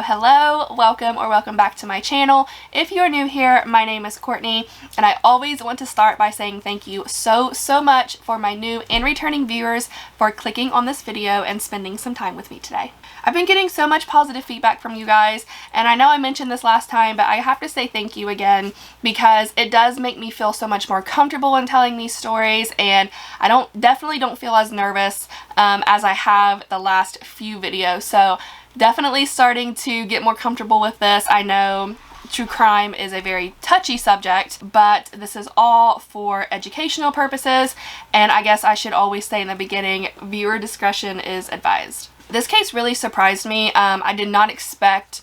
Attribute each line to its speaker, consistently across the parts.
Speaker 1: Hello, welcome back to my channel. If you're new here, my name is Courtney, and I always want to start by saying thank you so much for my new and returning viewers for clicking on this video and spending some time with me today. I've been getting so much positive feedback from you guys, and I know I mentioned this last time, but I have to say thank you again because it does make me feel so much more comfortable in telling these stories, and I definitely don't feel as nervous as I have the last few videos. So definitely starting to get more comfortable with this. I know true crime is a very touchy subject, but this is all for educational purposes, and I guess I should always say in the beginning, viewer discretion is advised. This case really surprised me. I did not expect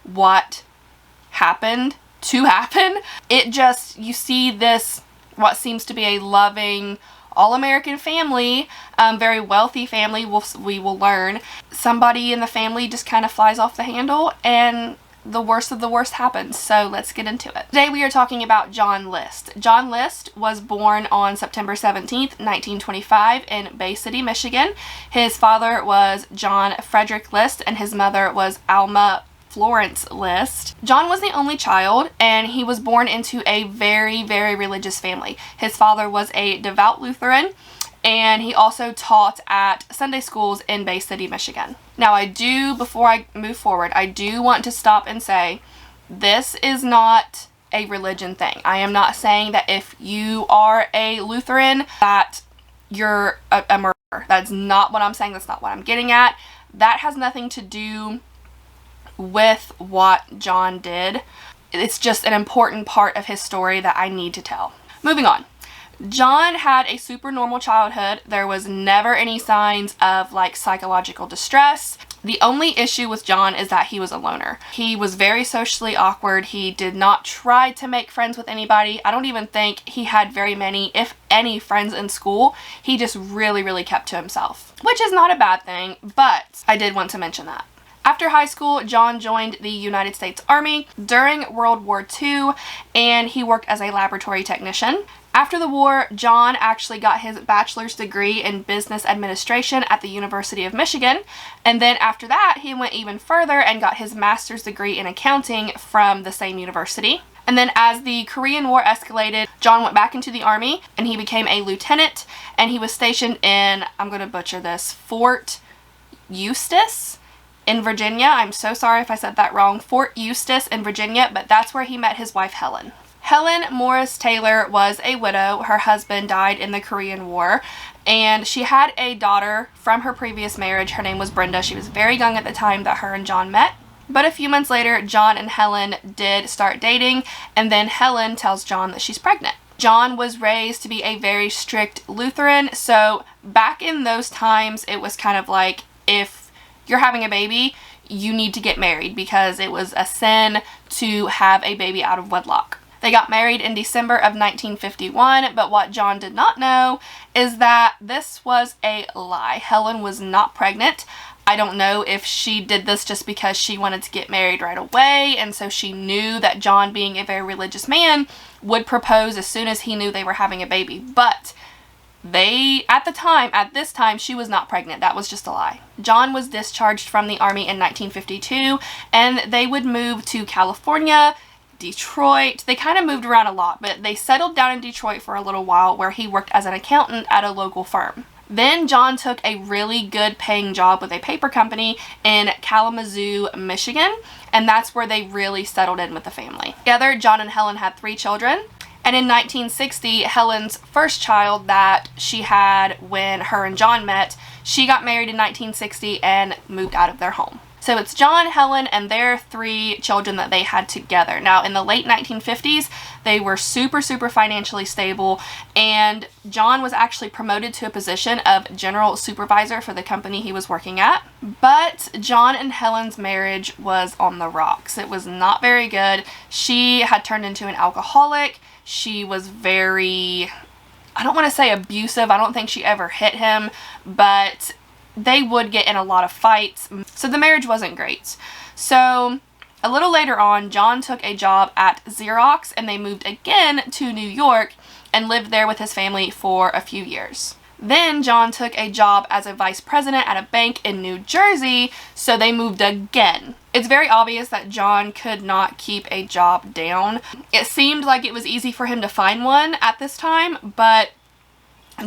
Speaker 1: what happened to happen. It just, you see this, what seems to be a loving, all-American family, very wealthy family, we will learn. Somebody in the family just kind of flies off the handle and the worst of the worst happens. So let's get into it. Today we are talking about John List. John List was born on September 17th, 1925 in Bay City, Michigan. His father was John Frederick List and his mother was Alma Florence List. John was the only child, and he was born into a very religious family. His father was a devout Lutheran, and he also taught at Sunday schools in Bay City, Michigan. Now before I move forward, I do want to stop and say this is not a religion thing. I am not saying that if you are a Lutheran that you're a murderer. That's not what I'm saying. That's not what I'm getting at. That has nothing to do with what John did. It's just an important part of his story that I need to tell. Moving on. John had a super normal childhood. There was never any signs of like psychological distress. The only issue with John is that he was a loner. He was very socially awkward. He did not try to make friends with anybody. I don't even think he had very many, if any, friends in school. He just really kept to himself, which is not a bad thing, but I did want to mention that. After high school, John joined the United States Army during World War II, and he worked as a laboratory technician. After the war, John actually got his bachelor's degree in business administration at the University of Michigan, and then after that, he went even further and got his master's degree in accounting from the same university. And then as the Korean War escalated, John went back into the Army, and he became a lieutenant, and he was stationed in, I'm going to butcher this, Fort Eustis in Virginia. I'm so sorry if I said that wrong. Fort Eustis in Virginia, but that's where he met his wife, Helen. Helen Morris Taylor was a widow. Her husband died in the Korean War, and she had a daughter from her previous marriage. Her name was Brenda. She was very young at the time that her and John met. But a few months later, John and Helen did start dating, and then Helen tells John that she's pregnant. John was raised to be a very strict Lutheran, so back in those times, it was kind of like, if you're having a baby, you need to get married because it was a sin to have a baby out of wedlock. They got married in December of 1951, but what John did not know is that this was a lie. Helen was not pregnant. I don't know if she did this just because she wanted to get married right away, and so she knew that John, being a very religious man, would propose as soon as he knew they were having a baby. But at this time, she was not pregnant. That was just a lie. John was discharged from the Army in 1952, and they would move to California, Detroit. They kind of moved around a lot, but they settled down in Detroit for a little while where he worked as an accountant at a local firm. Then John took a really good paying job with a paper company in Kalamazoo, Michigan, and that's where they really settled in with the family. Together, John and Helen had 3 children. And in 1960, Helen's first child that she had when her and John met, she got married in 1960 and moved out of their home. So it's John, Helen, and their 3 children that they had together. Now, in the late 1950s, they were super financially stable, and John was actually promoted to a position of general supervisor for the company he was working at. But John and Helen's marriage was on the rocks. It was not very good. She had turned into an alcoholic. She was very, I don't want to say abusive. I don't think she ever hit him, but they would get in a lot of fights. So the marriage wasn't great. So a little later on, John took a job at Xerox, and they moved again to New York and lived there with his family for a few years. Then John took a job as a vice president at a bank in New Jersey, so they moved again. It's very obvious that John could not keep a job down. It seemed like it was easy for him to find one at this time, but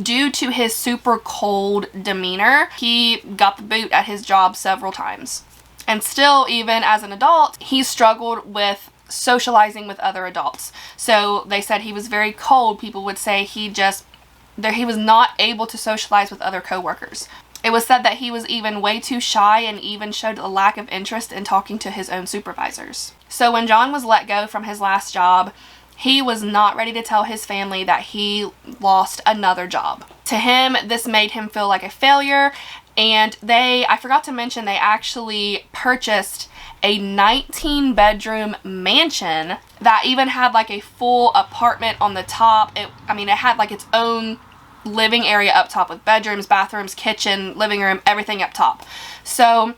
Speaker 1: due to his super cold demeanor, he got the boot at his job several times. And still, even as an adult, he struggled with socializing with other adults. So they said he was very cold. People would say he was not able to socialize with other coworkers. It was said that he was even way too shy and even showed a lack of interest in talking to his own supervisors. So when John was let go from his last job, he was not ready to tell his family that he lost another job. To him, this made him feel like a failure, and I forgot to mention, they actually purchased a 19-bedroom mansion that even had like a full apartment on the top. It had like its own living area up top with bedrooms, bathrooms, kitchen, living room, everything up top. So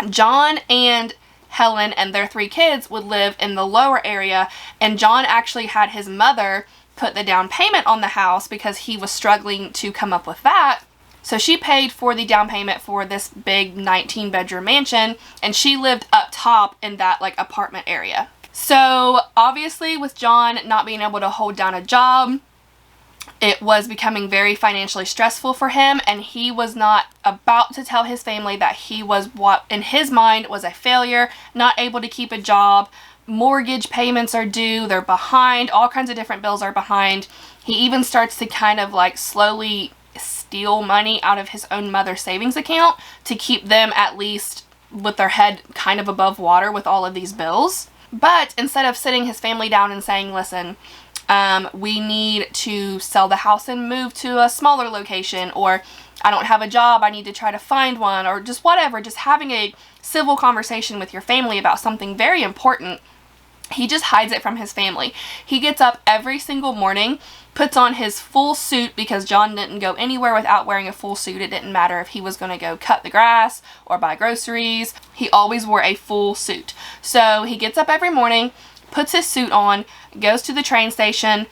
Speaker 1: John and Helen and their 3 kids would live in the lower area, and John actually had his mother put the down payment on the house because he was struggling to come up with that. So she paid for the down payment for this big 19-bedroom mansion, and she lived up top in that like apartment area. So obviously with John not being able to hold down a job, it was becoming very financially stressful for him, and he was not about to tell his family that he was what in his mind was a failure, not able to keep a job. Mortgage payments are due, they're behind, all kinds of different bills are behind. He even starts to kind of like slowly steal money out of his own mother's savings account to keep them at least with their head kind of above water with all of these bills. But instead of sitting his family down and saying, listen, we need to sell the house and move to a smaller location, or I don't have a job, I need to try to find one, or just whatever, just having a civil conversation with your family about something very important, he just hides it from his family. He gets up every single morning, puts on his full suit, because John didn't go anywhere without wearing a full suit. It didn't matter if he was going to go cut the grass or buy groceries. He always wore a full suit. So he gets up every morning, puts his suit on, goes to the train station,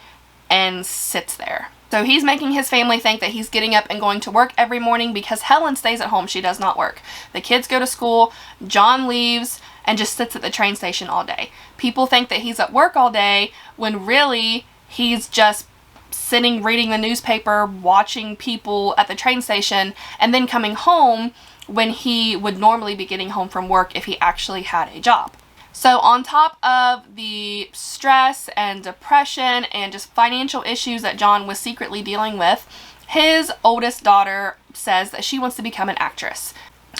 Speaker 1: and sits there. So he's making his family think that he's getting up and going to work every morning, because Helen stays at home. She does not work. The kids go to school. John leaves and just sits at the train station all day. People think that he's at work all day when really he's just sitting reading the newspaper, watching people at the train station, and then coming home when he would normally be getting home from work if he actually had a job. So on top of the stress and depression and just financial issues that John was secretly dealing with, his oldest daughter says that she wants to become an actress.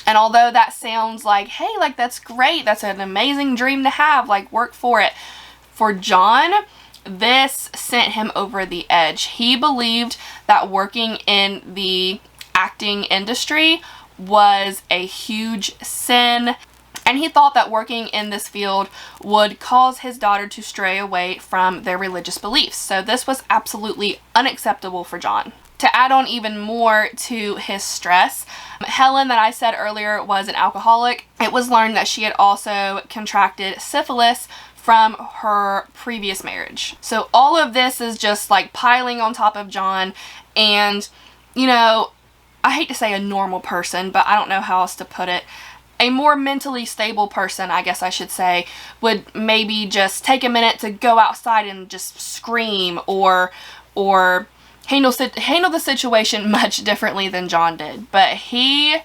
Speaker 1: And although that sounds like, hey, like that's great, that's an amazing dream to have, like work for it, for John, this sent him over the edge. He believed that working in the acting industry was a huge sin, and he thought that working in this field would cause his daughter to stray away from their religious beliefs. So this was absolutely unacceptable for John. To add on even more to his stress, Helen, that I said earlier, was an alcoholic. It was learned that she had also contracted syphilis from her previous marriage. So all of this is just like piling on top of John, and you know, I hate to say a normal person, but I don't know how else to put it. A more mentally stable person, I guess I should say, would maybe just take a minute to go outside and just scream or handle the situation much differently than John did. But he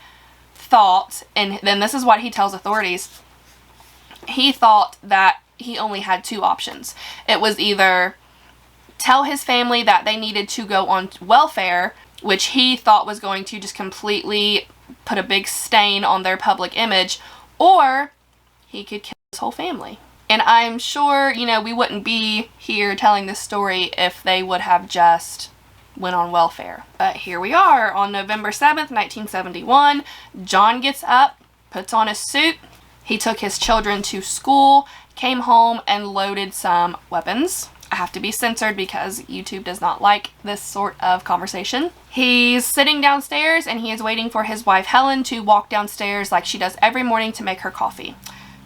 Speaker 1: thought, and then this is what he tells authorities, he thought that he only had 2 options. It was either tell his family that they needed to go on welfare, which he thought was going to just completely put a big stain on their public image, or he could kill his whole family. And I'm sure, you know, we wouldn't be here telling this story if they would have just went on welfare. But here we are on November 7th, 1971. John gets up, puts on his suit. He took his children to school, came home, and loaded some weapons. I have to be censored because YouTube does not like this sort of conversation. He's sitting downstairs and he is waiting for his wife Helen to walk downstairs like she does every morning to make her coffee.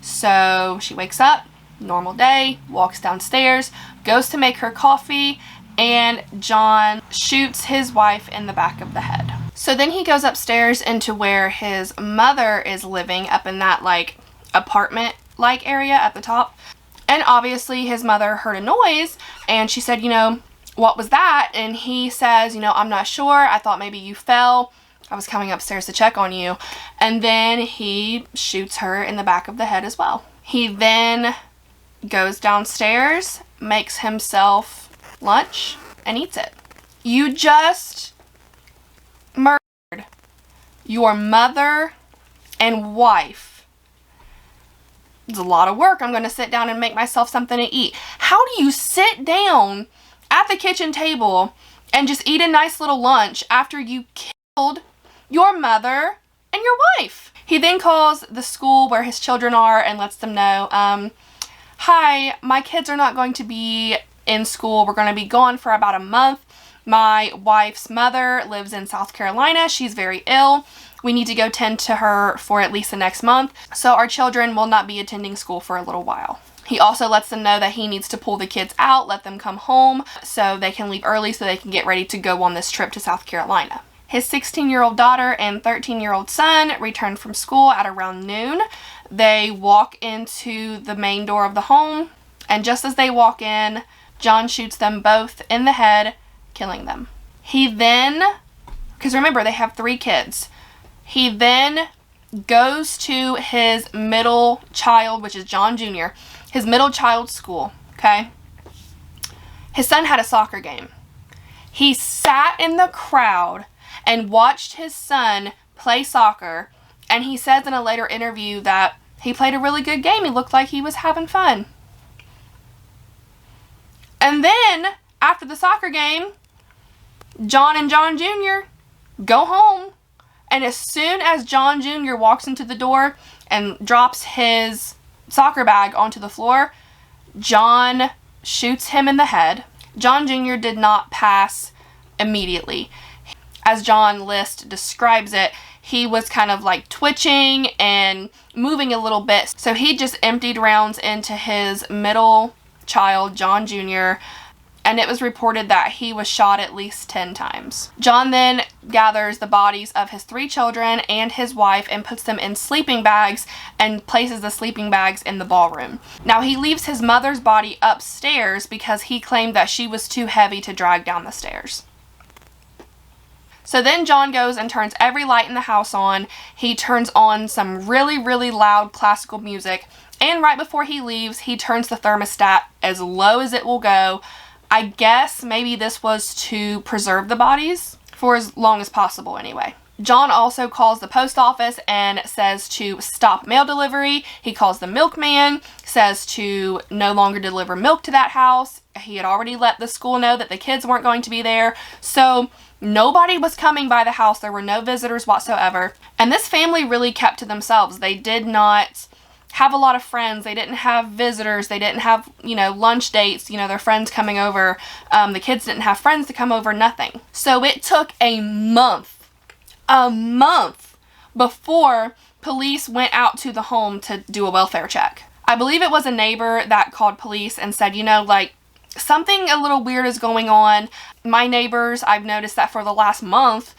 Speaker 1: So she wakes up, normal day, walks downstairs, goes to make her coffee, and John shoots his wife in the back of the head. So then he goes upstairs into where his mother is living, up in that like apartment like area at the top. And obviously his mother heard a noise and she said, you know, what was that? And he says, you know, I'm not sure. I thought maybe you fell. I was coming upstairs to check on you. And then he shoots her in the back of the head as well. He then goes downstairs, makes himself lunch, and eats it. You just murdered your mother and wife. It's a lot of work. I'm going to sit down and make myself something to eat. How do you sit down at the kitchen table and just eat a nice little lunch after you killed your mother and your wife? He then calls the school where his children are and lets them know, hi, my kids are not going to be in school. We're going to be gone for about a month. My wife's mother lives in South Carolina. She's very ill. We need to go tend to her for at least the next month. So our children will not be attending school for a little while. He also lets them know that he needs to pull the kids out, let them come home so they can leave early so they can get ready to go on this trip to South Carolina. His 16-year-old daughter and 13-year-old son returned from school at around noon. They walk into the main door of the home, and just as they walk in, John shoots them both in the head, killing them. He then, because remember, they have 3 kids, he then goes to his middle child, which is John Jr., his middle child's school, okay? His son had a soccer game. He sat in the crowd and watched his son play soccer, and he says in a later interview that he played a really good game. He looked like he was having fun. And then, after the soccer game, John and John Jr. go home, and as soon as John Jr. walks into the door and drops his soccer bag onto the floor, John shoots him in the head. John Jr. did not pass immediately. As John List describes it, he was kind of like twitching and moving a little bit. So he just emptied rounds into his middle child, John Jr., and it was reported that he was shot at least 10 times. John then gathers the bodies of his 3 children and his wife and puts them in sleeping bags and places the sleeping bags in the ballroom. Now he leaves his mother's body upstairs because he claimed that she was too heavy to drag down the stairs. So then John goes and turns every light in the house on. He turns on some really, really loud classical music. And right before he leaves, he turns the thermostat as low as it will go. I guess maybe this was to preserve the bodies for as long as possible anyway. John also calls the post office and says to stop mail delivery. He calls the milkman, says to no longer deliver milk to that house. He had already let the school know that the kids weren't going to be there. So nobody was coming by the house. There were no visitors whatsoever. And this family really kept to themselves. They did not have a lot of friends. They didn't have visitors. They didn't have, lunch dates, their friends coming over. The kids didn't have friends to come over, nothing. So it took a month before police went out to the home to do a welfare check. I believe it was a neighbor that called police and said, something a little weird is going on. My neighbors, I've noticed that for the last month,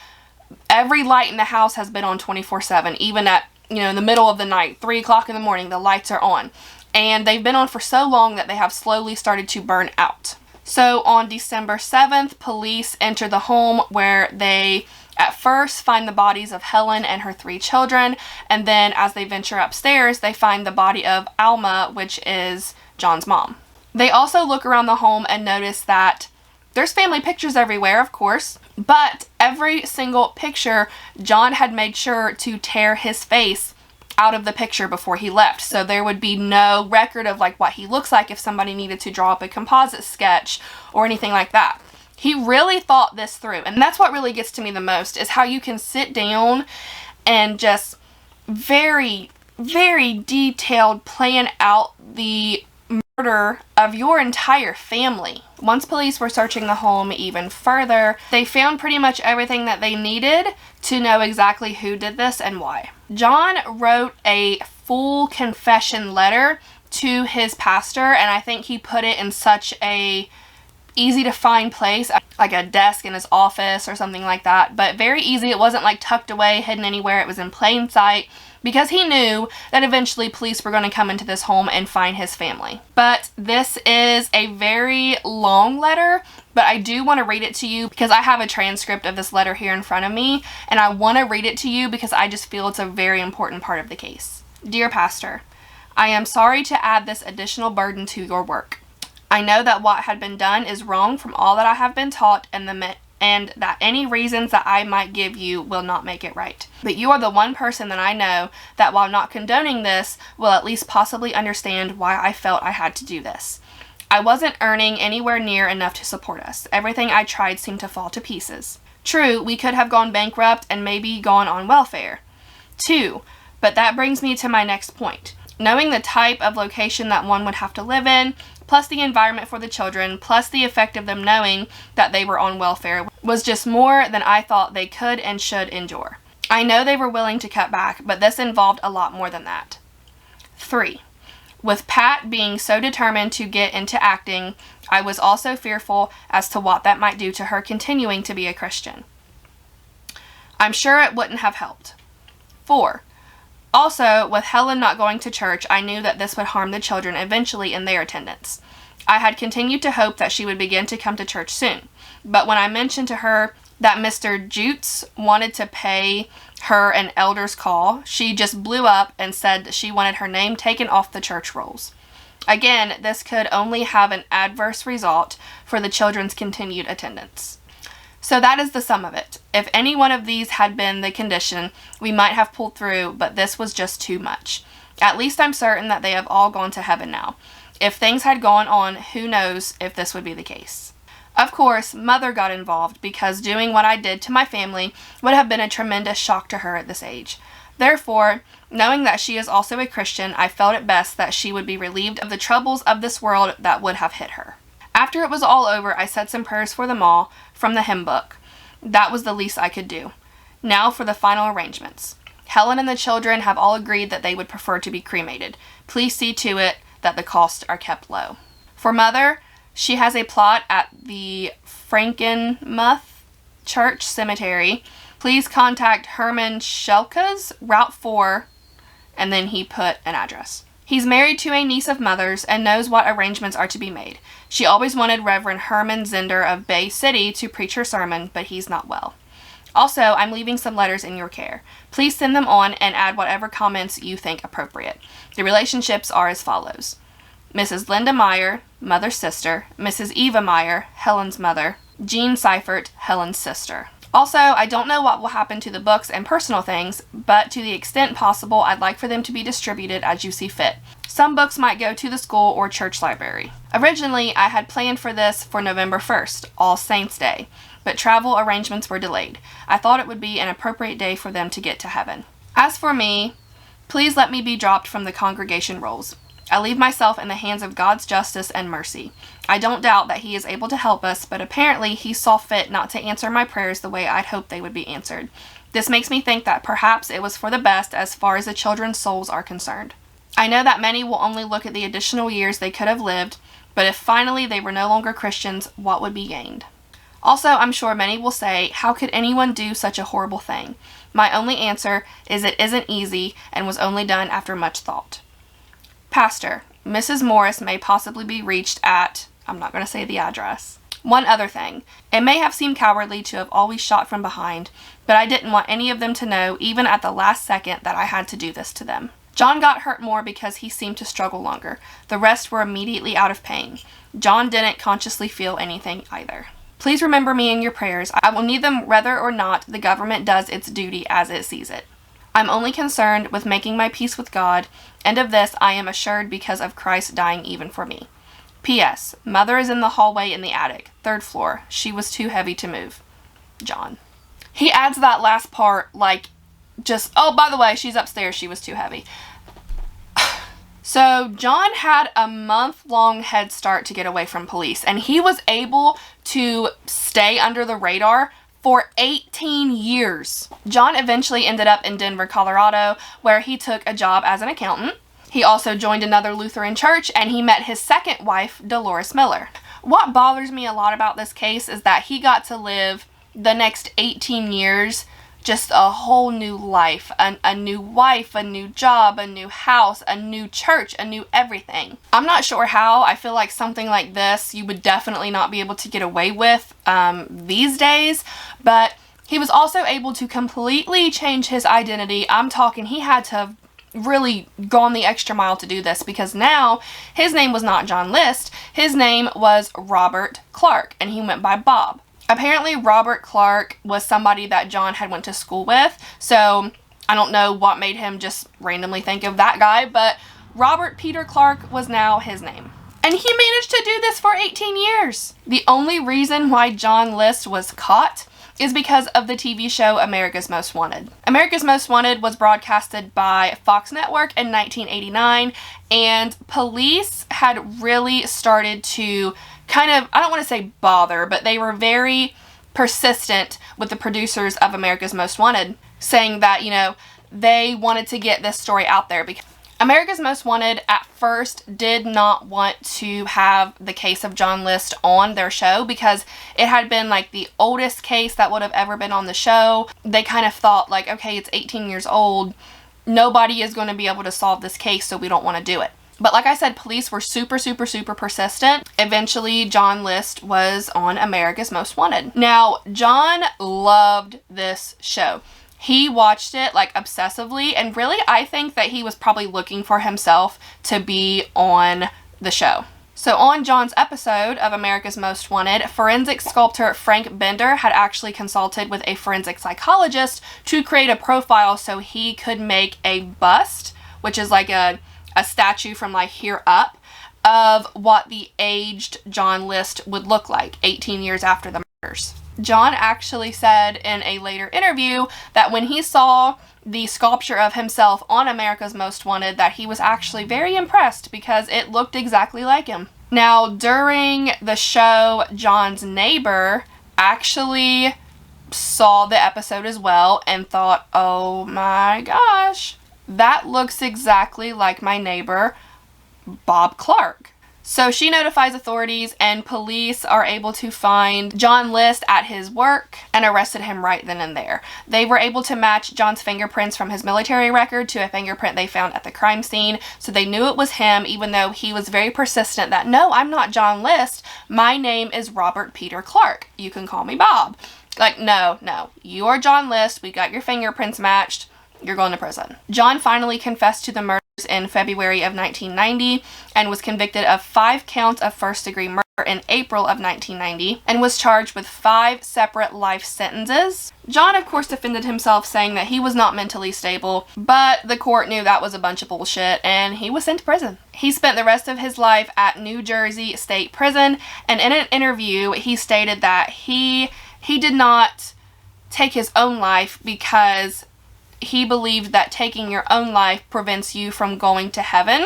Speaker 1: every light in the house has been on 24/7, even at, in the middle of the night, 3 o'clock in the morning, the lights are on. And they've been on for so long that they have slowly started to burn out. So on December 7th, police enter the home where they at first find the bodies of Helen and her 3 children. And then as they venture upstairs, they find the body of Alma, which is John's mom. They also look around the home and notice that there's family pictures everywhere, of course, but every single picture, John had made sure to tear his face out of the picture before he left. So there would be no record of what he looks like if somebody needed to draw up a composite sketch or anything like that. He really thought this through. And that's what really gets to me the most, is how you can sit down and just very, very detailed plan out the murder of your entire family. Once police were searching the home even further, they found pretty much everything that they needed to know exactly who did this and why. John wrote a full confession letter to his pastor, and I think he put it in such a easy to find place, like a desk in his office or something like that, but very easy. It wasn't like tucked away, hidden anywhere. It was in plain sight, because he knew that eventually police were going to come into this home and find his family. But this is a very long letter, but I do want to read it to you because I have a transcript of this letter here in front of me, and I want to read it to you because I just feel it's a very important part of the case. Dear Pastor, I am sorry to add this additional burden to your work. I know that what had been done is wrong from all that I have been taught, and that any reasons that I might give you will not make it right. But you are the one person that I know that, while not condoning this, will at least possibly understand why I felt I had to do this. I wasn't earning anywhere near enough to support us. Everything I tried seemed to fall to pieces. True, we could have gone bankrupt and maybe gone on welfare. 2. But that brings me to my next point. Knowing the type of location that one would have to live in, plus the environment for the children, plus the effect of them knowing that they were on welfare, was just more than I thought they could and should endure. I know they were willing to cut back, but this involved a lot more than that. 3. With Pat being so determined to get into acting, I was also fearful as to what that might do to her continuing to be a Christian. I'm sure it wouldn't have helped. 4. Also, with Helen not going to church, I knew that this would harm the children eventually in their attendance. I had continued to hope that she would begin to come to church soon, but when I mentioned to her that Mr. Jutes wanted to pay her an elder's call, she just blew up and said that she wanted her name taken off the church rolls. Again, this could only have an adverse result for the children's continued attendance. So that is the sum of it. If any one of these had been the condition, we might have pulled through, but this was just too much. At least I'm certain that they have all gone to heaven now. If things had gone on, who knows if this would be the case. Of course, Mother got involved because doing what I did to my family would have been a tremendous shock to her at this age. Therefore, knowing that she is also a Christian, I felt it best that she would be relieved of the troubles of this world that would have hit her. After it was all over, I said some prayers for them all from the hymn book. That was the least I could do. Now for the final arrangements. Helen and the children have all agreed that they would prefer to be cremated. Please see to it that the costs are kept low. For Mother, she has a plot at the Frankenmuth Church Cemetery. Please contact Herman Schelke's, Route 4, and then he put an address. He's married to a niece of Mother's and knows what arrangements are to be made. She always wanted Reverend Herman Zender of Bay City to preach her sermon, but he's not well. Also, I'm leaving some letters in your care. Please send them on and add whatever comments you think appropriate. The relationships are as follows. Mrs. Linda Meyer, Mother's sister. Mrs. Eva Meyer, Helen's mother. Jean Seifert, Helen's sister. Also, I don't know what will happen to the books and personal things, but to the extent possible, I'd like for them to be distributed as you see fit. Some books might go to the school or church library. Originally, I had planned for this for November 1st, All Saints' Day, but travel arrangements were delayed. I thought it would be an appropriate day for them to get to heaven. As for me, please let me be dropped from the congregation rolls. I leave myself in the hands of God's justice and mercy. I don't doubt that He is able to help us, but apparently He saw fit not to answer my prayers the way I'd hoped they would be answered. This makes me think that perhaps it was for the best as far as the children's souls are concerned. I know that many will only look at the additional years they could have lived, but if finally they were no longer Christians, what would be gained? Also, I'm sure many will say, how could anyone do such a horrible thing? My only answer is it isn't easy and was only done after much thought. Pastor, Mrs. Morris may possibly be reached at, I'm not going to say the address. One other thing, it may have seemed cowardly to have always shot from behind, but I didn't want any of them to know, even at the last second, that I had to do this to them. John got hurt more because he seemed to struggle longer. The rest were immediately out of pain. John didn't consciously feel anything either. Please remember me in your prayers. I will need them whether or not the government does its duty as it sees it. I'm only concerned with making my peace with God, and of this I am assured because of Christ dying even for me. P.S. Mother is in the hallway in the attic, 3rd floor. She was too heavy to move. John. He adds that last part like just, oh, by the way, she's upstairs. She was too heavy. So John had a month-long head start to get away from police, and he was able to stay under the radar for 18 years. John eventually ended up in Denver, Colorado, where he took a job as an accountant. He also joined another Lutheran church, and he met his second wife, Dolores Miller. what bothers me a lot about this case is that he got to live the next 18 years just a whole new life, a new wife, a new job, a new house, a new church, a new everything. I'm not sure how. I feel like something like this you would definitely not be able to get away with these days, but he was also able to completely change his identity. I'm talking he had to have really gone the extra mile to do this, because now his name was not John List. His name was Robert Clark, and he went by Bob. Apparently, Robert Clark was somebody that John had went to school with, so I don't know what made him just randomly think of that guy, but Robert Peter Clark was now his name. And he managed to do this for 18 years. The only reason why John List was caught is because of the TV show America's Most Wanted. America's Most Wanted was broadcasted by Fox Network in 1989, and police had really started to kind of, I don't want to say bother, but they were very persistent with the producers of America's Most Wanted, saying that, you know, they wanted to get this story out there, because America's Most Wanted at first did not want to have the case of John List on their show because it had been like the oldest case that would have ever been on the show. They kind of thought like, okay, it's 18 years old. Nobody is going to be able to solve this case, so we don't want to do it. But like I said, police were super persistent. Eventually, John List was on America's Most Wanted. Now, John loved this show. He watched it like obsessively, and really I think that he was probably looking for himself to be on the show. So on John's episode of America's Most Wanted, forensic sculptor Frank Bender had actually consulted with a forensic psychologist to create a profile so he could make a bust, which is like a statue from like here up, of what the aged John List would look like 18 years after the murders. John actually said in a later interview that when he saw the sculpture of himself on America's Most Wanted, that he was actually very impressed because it looked exactly like him. Now, during the show, John's neighbor actually saw the episode as well and thought, oh my gosh, that looks exactly like my neighbor, Bob Clark. So she notifies authorities, and police are able to find John List at his work and arrested him right then and there. They were able to match John's fingerprints from his military record to a fingerprint they found at the crime scene, so they knew it was him, even though he was very persistent that, no, I'm not John List. My name is Robert Peter Clark. You can call me Bob. Like, no, you are John List. We got your fingerprints matched. You're going to prison. John finally confessed to the murders in February of 1990 and was convicted of 5 counts of first-degree murder in April of 1990 and was charged with 5 separate life sentences. John, of course, defended himself, saying that he was not mentally stable, but the court knew that was a bunch of bullshit, and he was sent to prison. He spent the rest of his life at New Jersey State Prison, and in an interview, he stated that he did not take his own life because he believed that taking your own life prevents you from going to heaven,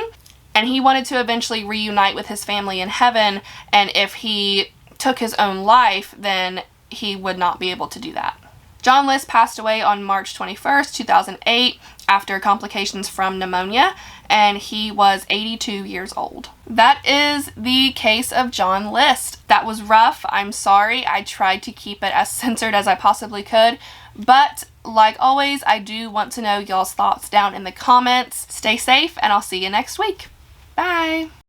Speaker 1: and he wanted to eventually reunite with his family in heaven, and if he took his own life, then he would not be able to do that. John List passed away on March 21st, 2008 after complications from pneumonia, and he was 82 years old. That is the case of John List. That was rough. I'm sorry. I tried to keep it as censored as I possibly could, but like always, I do want to know y'all's thoughts down in the comments. Stay safe, and I'll see you next week. Bye!